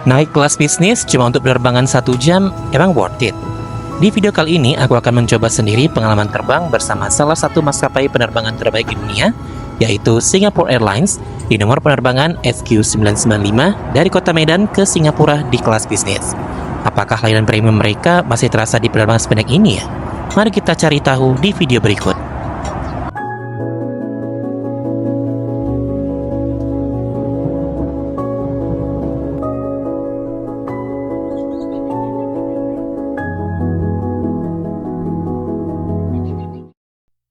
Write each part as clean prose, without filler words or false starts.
Naik kelas bisnis cuma untuk penerbangan 1 jam, emang worth it? Di video kali ini, aku akan mencoba sendiri pengalaman terbang bersama salah satu maskapai penerbangan terbaik di dunia, yaitu Singapore Airlines, di nomor penerbangan SQ995 dari kota Medan ke Singapura di kelas bisnis. Apakah layanan premium mereka masih terasa di penerbangan sependek ini ya? Mari kita cari tahu di video berikut.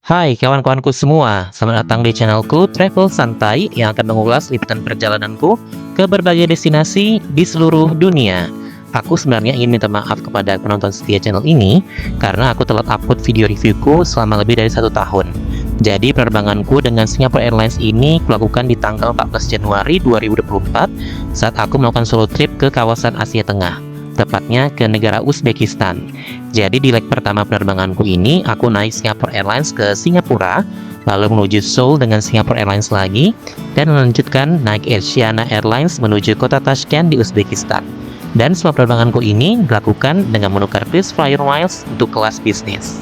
Hai kawan-kawanku semua, selamat datang di channelku Travel Santai yang akan mengulas liputan perjalananku ke berbagai destinasi di seluruh dunia. Aku sebenarnya ingin minta maaf kepada penonton setia channel ini karena aku telat upload video reviewku selama lebih dari 1 tahun. Jadi penerbanganku dengan Singapore Airlines ini kulakukan di tanggal 14 Januari 2024 saat aku melakukan solo trip ke kawasan Asia Tengah, tepatnya ke negara Uzbekistan. Jadi di leg pertama penerbanganku ini, aku naik Singapore Airlines ke Singapura, lalu menuju Seoul dengan Singapore Airlines lagi, dan melanjutkan naik Asiana Airlines menuju kota Tashkent di Uzbekistan. Dan semua penerbanganku ini dilakukan dengan menukar KrisFlyer Miles untuk kelas bisnis.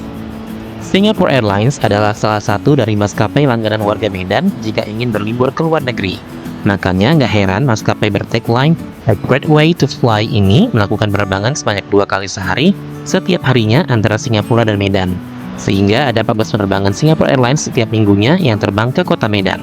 Singapore Airlines adalah salah satu dari maskapai langganan warga Medan jika ingin berlibur ke luar negeri. Makanya nggak heran maskapai bertagline A Great Way to Fly ini melakukan penerbangan sebanyak 2 kali sehari setiap harinya antara Singapura dan Medan. Sehingga ada 14 penerbangan Singapore Airlines setiap minggunya yang terbang ke kota Medan.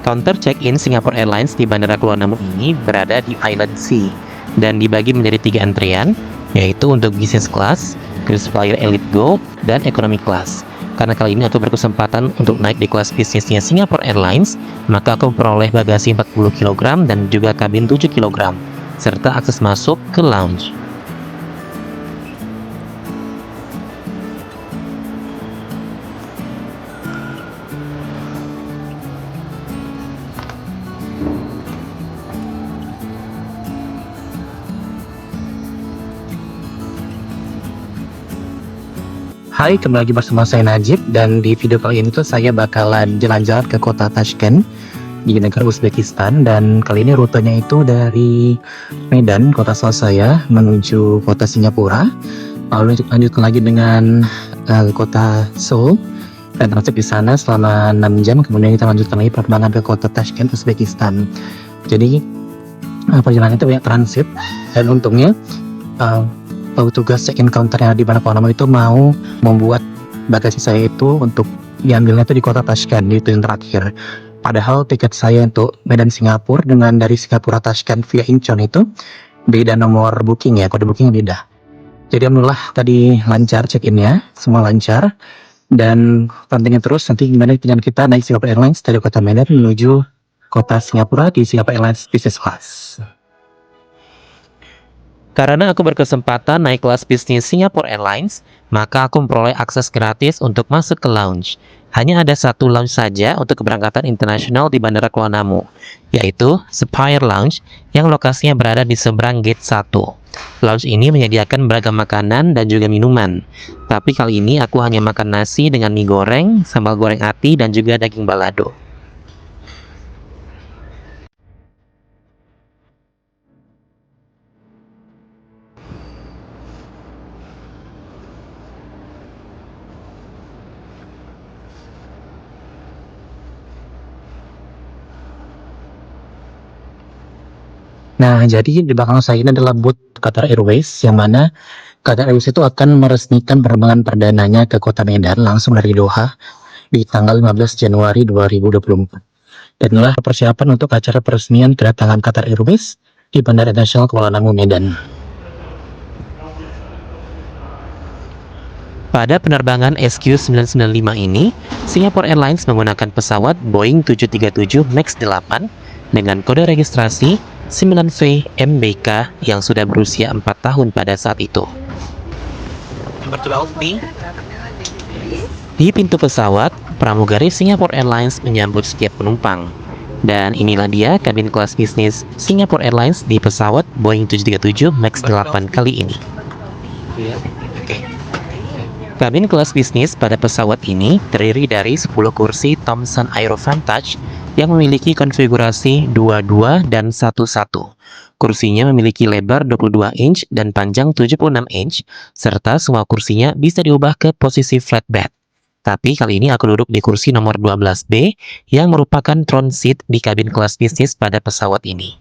Counter check-in Singapore Airlines di Bandara Kuala Namu ini berada di Island C dan dibagi menjadi 3 antrian, yaitu untuk Business Class, KrisFlyer Elite Gold, dan Economy Class. Karena kali ini aku berkesempatan untuk naik di kelas bisnisnya Singapore Airlines, maka aku memperoleh bagasi 40 kg dan juga kabin 7 kg, serta akses masuk ke lounge. Hai, kembali lagi bersama saya Najib, dan di video kali ini tuh saya bakalan jalan-jalan ke kota Tashkent di negara Uzbekistan. Dan kali ini rutenya itu dari Medan, kota asal saya, menuju kota Singapura, lalu lanjutkan lagi dengan kota Seoul dan transit di sana selama 6 jam. Kemudian kita lanjutkan lagi penerbangan ke kota Tashkent, Uzbekistan. Jadi perjalanan itu banyak transit, dan untungnya petugas check-in counter yang ada di Bandara Kuala Namu itu mau membuat bagasi saya itu untuk diambilnya itu di kota Tashkent, itu yang terakhir. Padahal tiket saya untuk Medan Singapura dengan dari Singapura Tashkent via Incheon itu beda nomor booking ya, kode booking beda. Jadi alhamdulillah tadi lancar check-innya, semua lancar. Dan pentingnya terus nanti gimana pilihan kita naik Singapore Airlines dari kota Medan menuju kota Singapura di Singapore Airlines Business Class. Karena aku berkesempatan naik kelas bisnis Singapore Airlines, maka aku memperoleh akses gratis untuk masuk ke lounge. Hanya ada 1 lounge saja untuk keberangkatan internasional di Bandara Kuala Namu, yaitu Spire Lounge yang lokasinya berada di seberang gate 1. Lounge ini menyediakan beragam makanan dan juga minuman. Tapi kali ini aku hanya makan nasi dengan mie goreng, sambal goreng ati, dan juga daging balado. Nah, jadi di belakang saya ini adalah booth Qatar Airways, yang mana Qatar Airways itu akan meresmikan penerbangan perdananya ke kota Medan langsung dari Doha di tanggal 15 Januari 2024. Dan inilah persiapan untuk acara peresmian kedatangan Qatar Airways di Bandara Internasional Kuala Namu, Medan. Pada penerbangan SQ995 ini, Singapore Airlines menggunakan pesawat Boeing 737 MAX 8 dengan kode registrasi 9V MBK yang sudah berusia 4 tahun pada saat itu. Di pintu pesawat, pramugari Singapore Airlines menyambut setiap penumpang. Dan inilah dia kabin kelas bisnis Singapore Airlines di pesawat Boeing 737 MAX 8 kali ini. Kabin kelas bisnis pada pesawat ini terdiri dari 10 kursi Thomson Aero Vantage yang memiliki konfigurasi 22 dan 11. Kursinya memiliki lebar 22 inch dan panjang 76 inch, serta semua kursinya bisa diubah ke posisi flatbed. Tapi kali ini aku duduk di kursi nomor 12B yang merupakan throne seat di kabin kelas bisnis pada pesawat ini.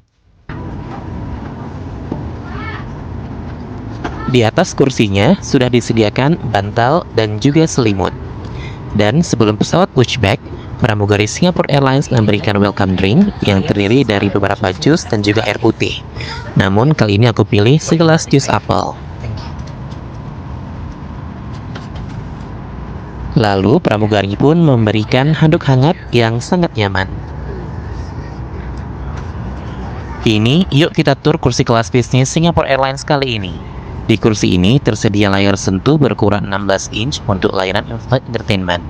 Di atas kursinya sudah disediakan bantal dan juga selimut. Dan sebelum pesawat pushback, pramugari Singapore Airlines memberikan welcome drink yang terdiri dari beberapa jus dan juga air putih. Namun kali ini aku pilih segelas jus apel. Lalu pramugari pun memberikan handuk hangat yang sangat nyaman. Kini yuk kita tur kursi kelas bisnis Singapore Airlines kali ini. Di kursi ini tersedia layar sentuh berukuran 16 inch untuk layanan in-flight entertainment.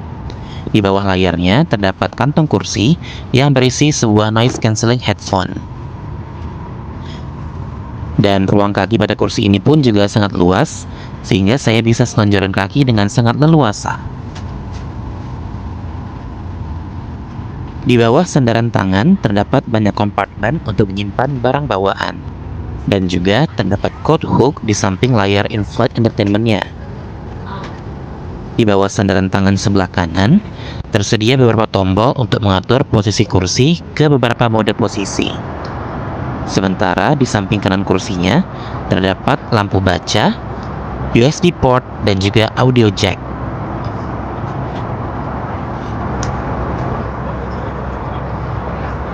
Di bawah layarnya terdapat kantong kursi yang berisi sebuah noise cancelling headphone. Dan ruang kaki pada kursi ini pun juga sangat luas, sehingga saya bisa selonjoran kaki dengan sangat leluasa. Di bawah sandaran tangan terdapat banyak kompartemen untuk menyimpan barang bawaan. Dan juga terdapat coat hook di samping layar in-flight entertainment-nya. Di bawah sandaran tangan sebelah kanan, tersedia beberapa tombol untuk mengatur posisi kursi ke beberapa mode posisi. Sementara di samping kanan kursinya, terdapat lampu baca, USB port, dan juga audio jack.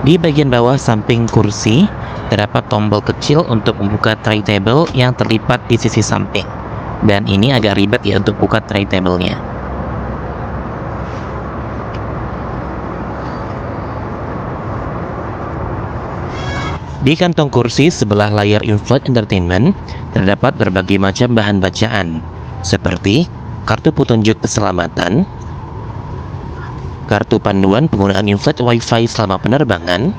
Di bagian bawah samping kursi, terdapat tombol kecil untuk membuka tray table yang terlipat di sisi samping. Dan ini agak ribet ya untuk buka tray table-nya. Di kantong kursi sebelah layar in-flight entertainment, terdapat berbagai macam bahan bacaan, seperti kartu petunjuk keselamatan, kartu panduan penggunaan in-flight Wi-Fi selama penerbangan,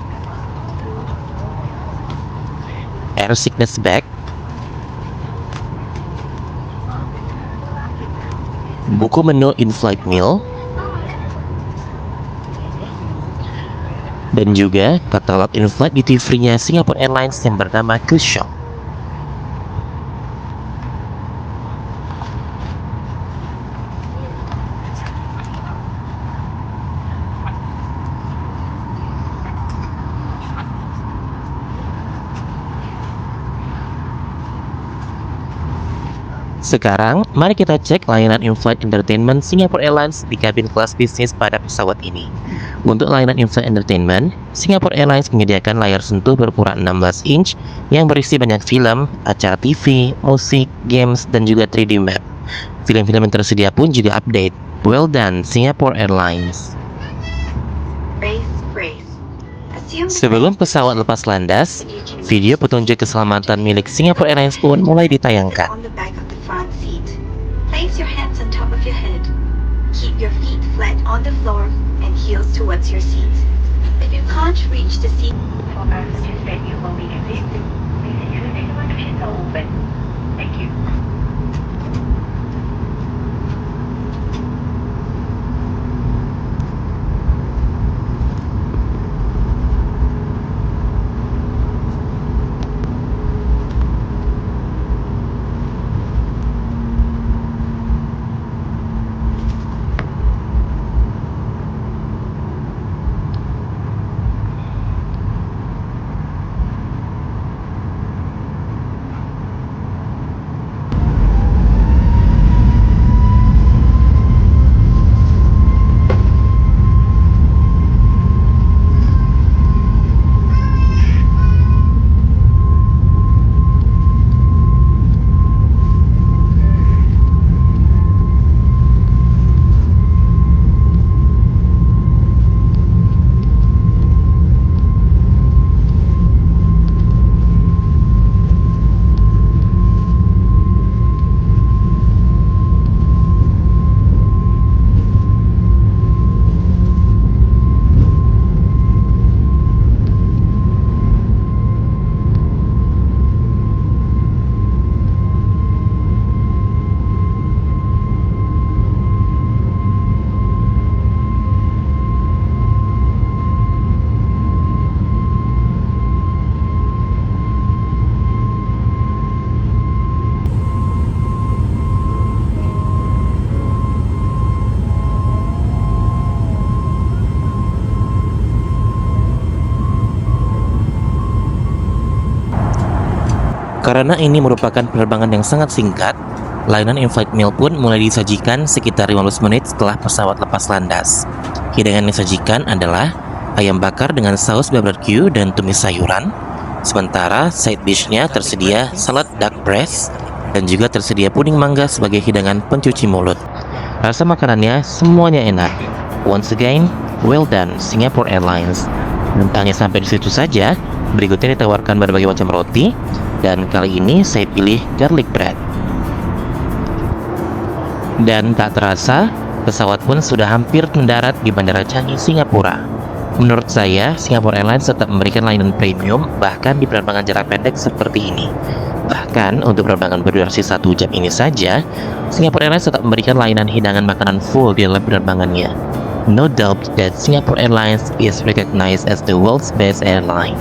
air sickness bag, buku menu in-flight meal, dan juga katalog in-flight duty free-nya Singapore Airlines yang bernama Q-Shop. Sekarang, mari kita cek layanan in-flight entertainment Singapore Airlines di kabin kelas bisnis pada pesawat ini. Untuk layanan in-flight entertainment, Singapore Airlines menyediakan layar sentuh berukuran 16 inch yang berisi banyak film, acara TV, musik, games, dan juga 3D map. Film-film yang tersedia pun juga update. Well done, Singapore Airlines. Sebelum pesawat lepas landas, video petunjuk keselamatan milik Singapore Airlines pun mulai ditayangkan. Place your hands on top of your head. Keep your feet flat on the floor and heels towards your seat. If you can't reach the seat, for passengers that you will be assisted, please ensure that your options are open. Thank you. Karena ini merupakan penerbangan yang sangat singkat, layanan in-flight meal pun mulai disajikan sekitar 15 menit setelah pesawat lepas landas. Hidangan yang disajikan adalah ayam bakar dengan saus barbecue dan tumis sayuran. Sementara side dish-nya tersedia salad duck breast dan juga tersedia puding mangga sebagai hidangan pencuci mulut. Rasa makanannya semuanya enak. Once again, well done Singapore Airlines. Dan tak hanya sampai di situ saja, berikutnya ditawarkan berbagai macam roti, dan kali ini saya pilih garlic bread. Dan tak terasa, pesawat pun sudah hampir mendarat di Bandara Changi, Singapura. Menurut saya, Singapore Airlines tetap memberikan layanan premium bahkan di penerbangan jarak pendek seperti ini. Bahkan untuk penerbangan berdurasi 1 jam ini saja, Singapore Airlines tetap memberikan layanan hidangan makanan full di dalam penerbangannya. No doubt that Singapore Airlines is recognized as the world's best airline.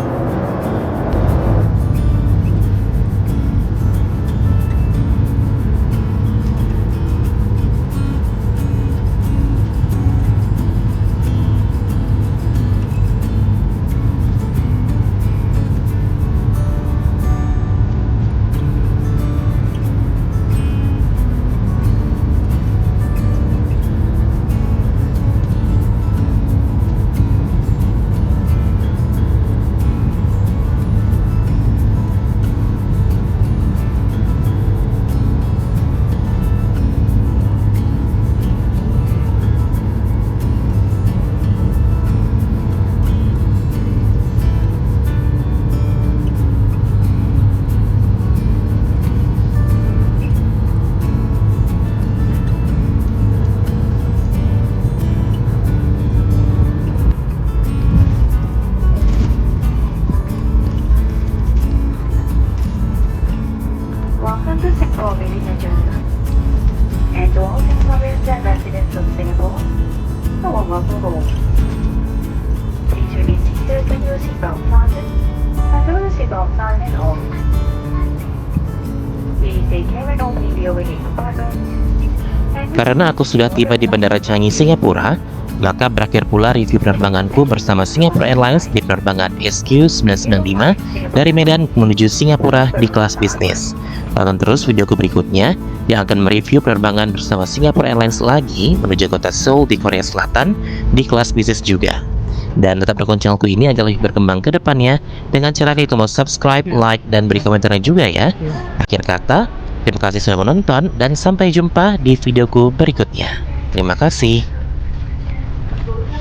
Welcome to Singapore, ladies and gentlemen. And to all Singaporeans and residents of Singapore, a warm welcome home. Please remain seated when your seatbelt fastened, and throw the seatbelt sign and on. Please take care when opening the overhead compartment. Karena aku sudah tiba di Bandara Changi, Singapura, maka berakhir pula review penerbanganku bersama Singapore Airlines di penerbangan SQ995 dari Medan menuju Singapura di kelas bisnis. Tonton terus videoku berikutnya yang akan mereview penerbangan bersama Singapore Airlines lagi menuju kota Seoul di Korea Selatan di kelas bisnis juga. Dan tetap dukung channelku ini agar lebih berkembang ke depannya dengan cara klik tombol subscribe, like, dan beri komentarnya juga ya. Akhir kata, terima kasih sudah menonton dan sampai jumpa di videoku berikutnya. Terima kasih.